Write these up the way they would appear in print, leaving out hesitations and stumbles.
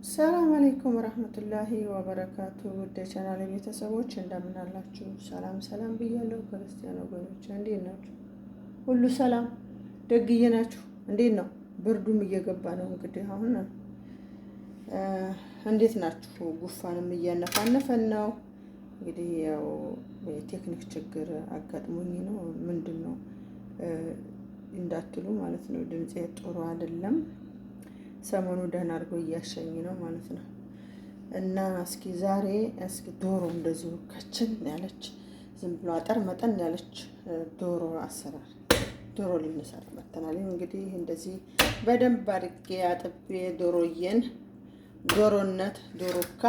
ሰላም አለይኩም ወራህመቱላሂ ወበረካቱ። ውድ የቻናሌ ቤተሰቦች እንደምን አላችሁ? ሰላም ሰላም ብያለሁ። ክርስቲያን ወገኖች እንዴት ናችሁ? ሁሉ ሰላም ደግዬ ናችሁ? እንዴት ነው? ብርዱም እየገባ ነው እንግዲህ አሁን እንዴት ናችሁ? ጉፋንም እያነፋነፈን ነው እንግዲህ ያው የቴክኒክ ችግር አጋጥሞኝ ነው። ምንድን ነው እንዳትሉ ማለት ነው። ድምጼ ጥሩ አይደለም። ሰሞኑ ደህና አድርጎ እያሸኝ ነው ማለት ነው። እና እስኪ ዛሬ ዶሮ እንደዚሁ ከችን ያለች ዝም ብሎ አጠር መጠን ያለች ዶሮ አሰራር ዶሮ ልንሰራ መተናል። እንግዲህ እንደዚህ በደንብ አድርጌ አጥቤ ዶሮካ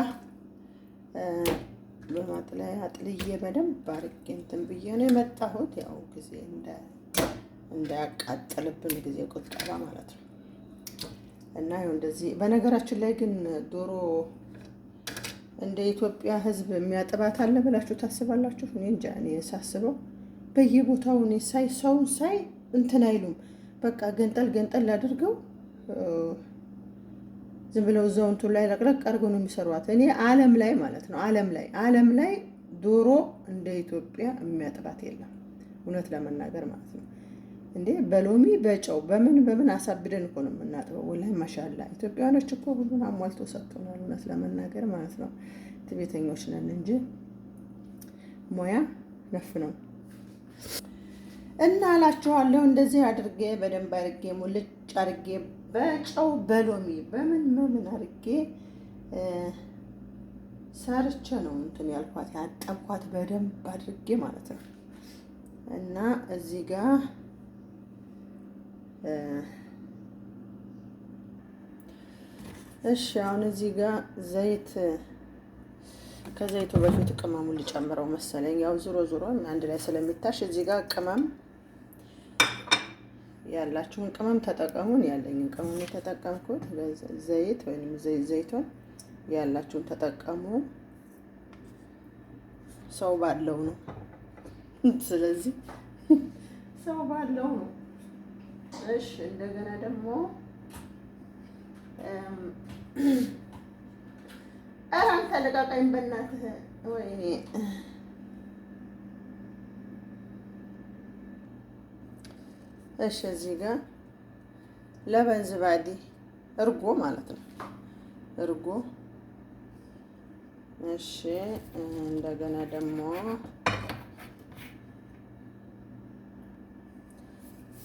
በማጥለያ አጥልዬ በደንብ አድርጌ እንትን ብዬ ነው የመጣሁት። ያው ጊዜ እንዳያቃጥልብን ጊዜ ቁጠባ ማለት ነው። እና ይኸው እንደዚህ። በነገራችን ላይ ግን ዶሮ እንደ ኢትዮጵያ ሕዝብ የሚያጥባት አለ ብላችሁ ታስባላችሁ? እኔ እንጃ። እኔ ሳስበው በየቦታው እኔ ሰውን ሳይ እንትን አይሉም። በቃ ገንጠል አድርገው ዝም ብለው እዛው እንትን ላይ ለቅለቅ አድርገው ነው የሚሰሯት። እኔ ዓለም ላይ ማለት ነው ዓለም ላይ ዶሮ እንደ ኢትዮጵያ የሚያጥባት የለም፣ እውነት ለመናገር ማለት ነው። እንዴ በሎሚ በጨው በምን አሳብደን እኮ ነው የምናጥበው። ወላሂ ማሻአላ ኢትዮጵያኖች እኮ ሁሉን አሟልቶ ሰጥቶናል፣ እውነት ለመናገር ማለት ነው። ትቤተኞች ነን እንጂ ሙያ ነፍ ነው። እና አላችኋለሁ እንደዚህ አድርጌ በደንብ አድርጌ ሙልጭ አድርጌ በጨው በሎሚ በምን አድርጌ ሰርቼ ነው እንትን ያልኳት ያጠብኳት በደንብ አድርጌ ማለት ነው። እና እዚህ ጋር እሺ አሁን እዚህ ጋር ዘይት ከዘይቱ በፊት ቅመሙን ልጨምረው መሰለኝ። ያው ዞሮ አንድ ላይ ስለሚታሽ እዚህ ጋር ቅመም ያላችሁን ቅመም ተጠቀሙን። ያለኝን ቅመም የተጠቀምኩት ዘይት ወይንም ዘይቱን ያላችሁን ተጠቀሙ። ሰው ባለው ነው። ስለዚህ ሰው ባለው ነው። እሺ እንደገና ደግሞ አንተ ለቃቃኝ በእናትህ ወይኔ። እሺ እዚህ ጋር ለበን ዝባዲ እርጎ ማለት ነው። እርጎ እሺ እንደገና ደግሞ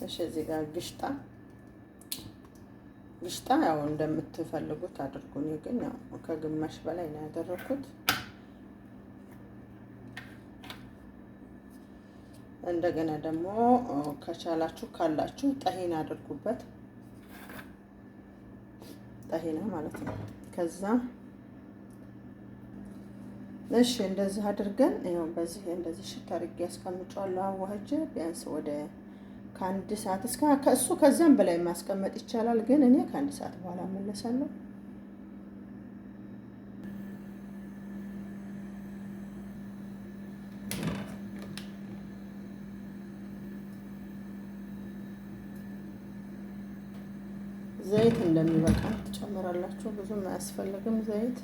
እሺ እዚህ ጋር ግሽጣ ያው እንደምትፈልጉት አድርጉ። እኔ ግን ያው ከግማሽ በላይ ነው ያደረኩት። እንደገና ደግሞ ካላችሁ ጠሂና አድርጉበት። ጠሂና ማለት ነው። ከዛ እሺ እንደዚህ አድርገን ያው በዚህ እንደዚህ ሽታ አድርጌ አስቀምጫለሁ። አዋህጄ ቢያንስ ወደ ከአንድ ሰዓት ከዛም በላይ ማስቀመጥ ይቻላል። ግን እኔ ከአንድ ሰዓት በኋላ እመለሳለሁ። ዘይት እንደሚበቃ ትጨምራላችሁ። ብዙም አያስፈልግም ዘይት።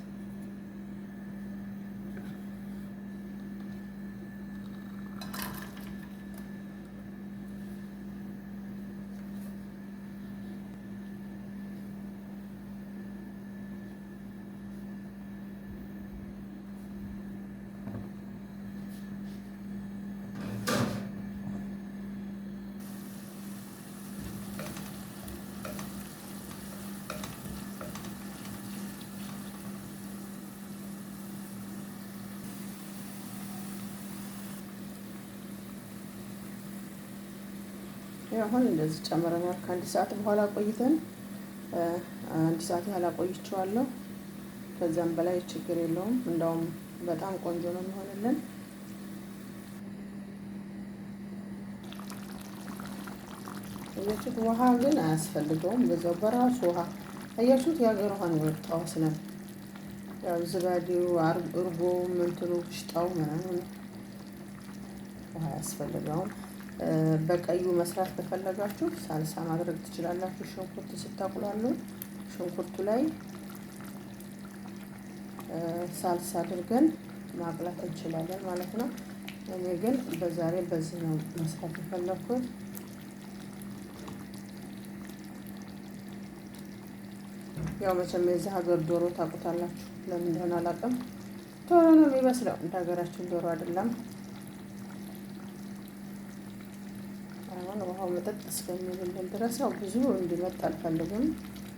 አሁን እንደዚህ ጨምረናል። ከአንድ ሰዓት በኋላ ቆይተን አንድ ሰዓት ያህል አቆይቼዋለሁ። ከዛም በላይ ችግር የለውም። እንደውም በጣም ቆንጆ ነው የሚሆንልን። አያችሁት? ውሃ ግን አያስፈልገውም። በዛው በራሱ ውሃ አያችሁት? የሀገር ውሃ ነው የወጣው። ያው ዝባዲው እርጎ ምንትኑ ሽጣው ምናምን ውሃ አያስፈልገውም። በቀዩ መስራት ከፈለጋችሁ ሳልሳ ማድረግ ትችላላችሁ። ሽንኩርት ስታቁላሉ ሽንኩርቱ ላይ ሳልሳ አድርገን ማቅላት እንችላለን ማለት ነው። እኔ ግን በዛሬ በዚህ ነው መስራት የፈለኩት። ያው መቼም የዚህ ሀገር ዶሮ ታውቁታላችሁ፣ ለምን እንደሆነ አላውቅም፣ ቶሎ ነው የሚበስለው። እንደ ሀገራችን ዶሮ አይደለም። አሁን ውሃው መጠጥ እስከሚልልን ድረስ ያው ብዙ እንዲመጥ አልፈልግም።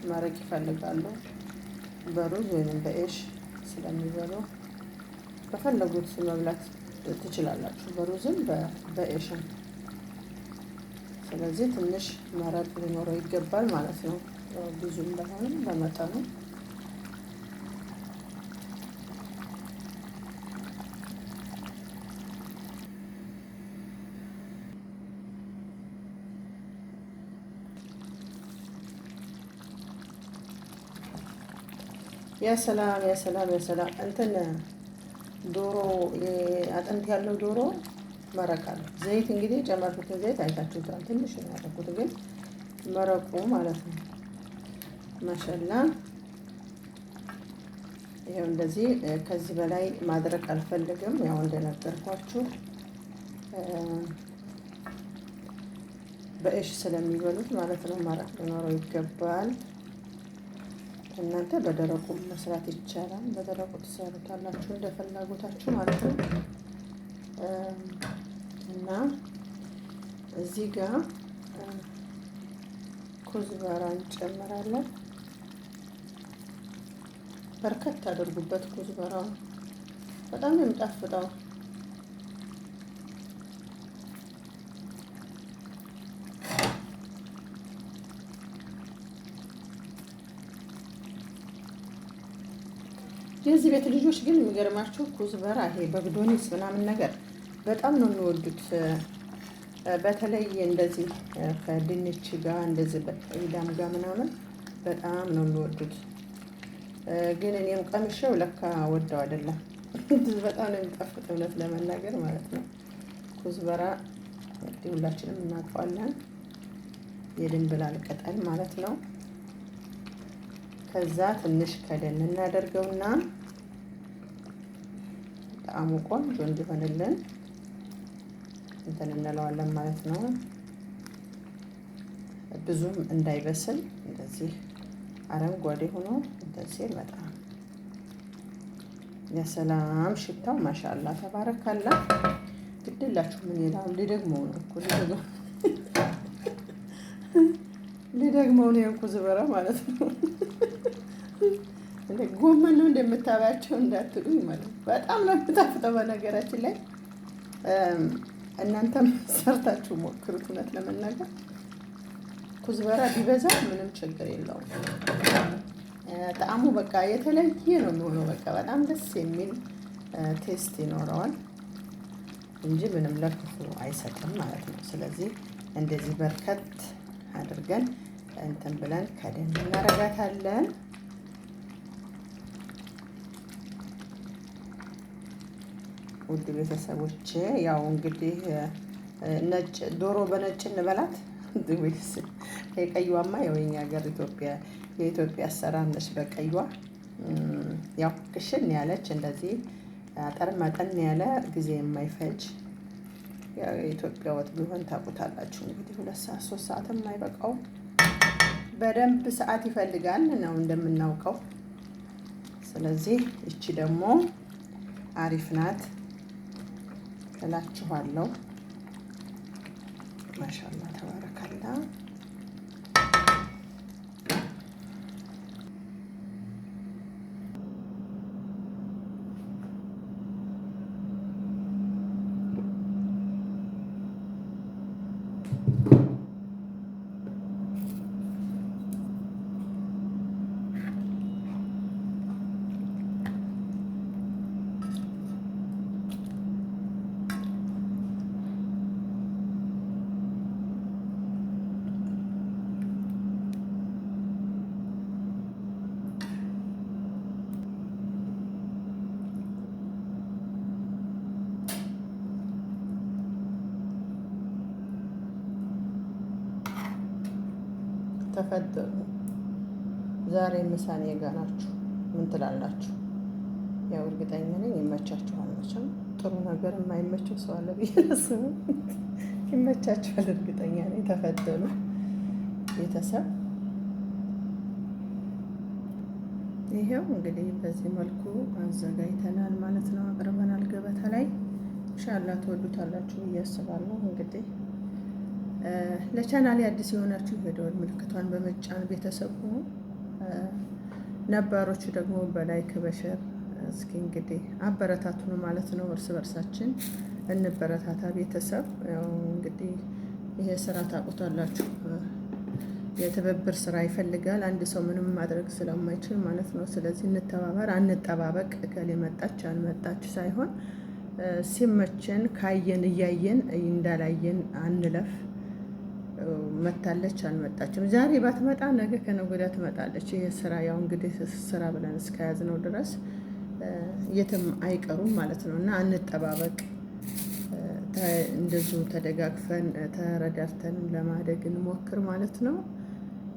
መረቅ ይፈልጋሉ። በሩዝ ወይም በኤሽ ስለሚበሉ በፈለጉት መብላት ትችላላችሁ፣ በሩዝም በኤሽም። ስለዚህ ትንሽ መረቅ ሊኖረው ይገባል ማለት ነው። ብዙም ባይሆንም በመጠኑ ያሰላም ያሰላም ያሰላም። እንትን ዶሮ አጥንት ያለው ዶሮ መረቅ አለ። ዘይት እንግዲህ ጨመርኩትን ዘይት አይታችሁታል። ትንሽ ነው ያደረኩት፣ ግን መረቁ ማለት ነው። ማሻላ ይሄው እንደዚህ። ከዚህ በላይ ማድረቅ አልፈልግም። ያው እንደነገርኳችሁ በእሽ ስለሚበሉት ማለት ነው። መረቅ ሊኖረው ይገባል። እናንተ በደረቁ መስራት ይቻላል። በደረቁ ትሰሩታላችሁ እንደ ፍላጎታችሁ ማለት ነው። እና እዚህ ጋር ኩዝበራ እንጨምራለን። በርከት አድርጉበት። ኩዝበራው በጣም ነው የሚጣፍጠው። የዚህ ቤት ልጆች ግን የሚገርማችሁ ኩዝበራ ይሄ በግዶኒስ ምናምን ነገር በጣም ነው የሚወዱት። በተለይ እንደዚህ ከድንች ጋር እንደዚህ በኢዳም ጋር ምናምን በጣም ነው የሚወዱት። ግን እኔም ቀምሼው ለካ ወደው አይደለም። በጣም ነው የሚጣፍጥ እውነት ለመናገር ማለት ነው። ኩዝበራ እንግዲህ ሁላችንም እናውቀዋለን። የድንብላል ቅጠል ማለት ነው። ከዛ ትንሽ ከደን እናደርገውና ጣዕሙ ቆንጆ እንዲሆንልን እንትን እንለዋለን ማለት ነው። ብዙም እንዳይበስል እንደዚህ አረንጓዴ ሆኖ እንደዚህ በጣም የሰላም ሽታው ማሻአላ ተባረካላ። ግድላችሁ ምን ይላል? ሊደግመው ነው እኮ ሊደግመው ነው ኩዝበራ ማለት ነው። ጎመን ነው እንደምታባቸው እንዳትሉኝ ማለት ነው። በጣም ነው የምጣፍጠው። በነገራችን ላይ እናንተም ሰርታችሁ ሞክሩት። እውነት ለመናገር ኩዝበራ ቢበዛ ምንም ችግር የለውም። ጣዕሙ በቃ የተለየ ነው የሚሆነው። በቃ በጣም ደስ የሚል ቴስት ይኖረዋል እንጂ ምንም ለክፉ አይሰጥም ማለት ነው። ስለዚህ እንደዚህ በርከት አድርገን እንትን ብለን ከደን እናረጋታለን። ውድ ቤተሰቦቼ ያው እንግዲህ ነጭ ዶሮ በነጭ እንበላት ወይስ የቀይዋማ? ያው የኛ ሀገር የኢትዮጵያ አሰራር ነች። በቀይዋ ያው ክሽን ያለች እንደዚህ አጠር መጠን ያለ ጊዜ የማይፈጅ ያው የኢትዮጵያ ወጥ ቢሆን ታውቁታላችሁ እንግዲህ 2 ሰዓት 3 ሰዓትም የማይበቃው በደንብ ሰዓት ይፈልጋል ነው እንደምናውቀው። ስለዚህ እቺ ደግሞ አሪፍ ናት እላችኋለሁ። ማሻአላ ተባረካላ። ተፈጠሩ ዛሬ ምሳኔ ጋር ናችሁ። ምን ትላላችሁ? ያው እርግጠኛ ነኝ ይመቻችኋል። መቼም ጥሩ ነገር የማይመቸው ሰው አለ ብዬ አላስብም። ይመቻችኋል እርግጠኛ ነኝ። ተፈተኑ ቤተሰብ። ይሄው እንግዲህ በዚህ መልኩ አዘጋጅተናል ማለት ነው። አቅርበናል ገበታ ላይ። ኢንሻአላህ ትወዱታላችሁ ብዬ አስባለሁ። እንግዲህ ለቻናሌ አዲስ የሆናችሁ የደወል ምልክቷን በመጫን ቤተሰብ ሁኑ። ነባሮቹ ደግሞ በላይክ በሸር እስኪ እንግዲህ አበረታቱን ማለት ነው። እርስ በርሳችን እንበረታታ ቤተሰብ። ያው እንግዲህ ይሄ ስራ ታውቁታላችሁ፣ የትብብር ስራ ይፈልጋል። አንድ ሰው ምንም ማድረግ ስለማይችል ማለት ነው። ስለዚህ እንተባበር፣ አንጠባበቅ። እከሌ መጣች አልመጣች ሳይሆን ሲመቸን ካየን እያየን እንዳላየን አንለፍ። መታለች አልመጣችም፣ ዛሬ ባትመጣ ነገ ከነገ ወዲያ ትመጣለች። ይሄ ስራ ያው እንግዲህ ስራ ብለን እስከያዝነው ድረስ የትም አይቀሩም ማለት ነው። እና አንጠባበቅ፣ እንደዚሁ ተደጋግፈን ተረዳርተን ለማደግ እንሞክር ማለት ነው።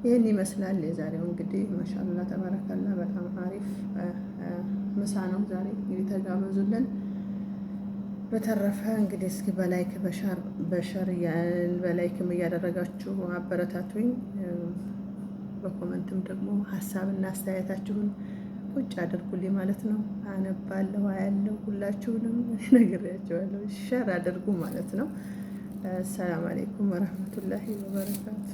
ይህን ይመስላል የዛሬው እንግዲህ ማሻአላ ተባረካላ። በጣም አሪፍ ምሳ ነው ዛሬ እንግዲህ ተጋበዙልን። በተረፈ እንግዲህ እስኪ በላይክ በሸር በላይክም እያደረጋችሁ አበረታቱኝ። በኮመንትም ደግሞ ሀሳብና አስተያየታችሁን ቁጭ አድርጉልኝ ማለት ነው። አነባለሁ፣ አያለሁ። ሁላችሁንም ነግሬያቸዋለሁ። ሸር አድርጉ ማለት ነው። ሰላም አለይኩም ወረህመቱላሂ ወበረካቱ።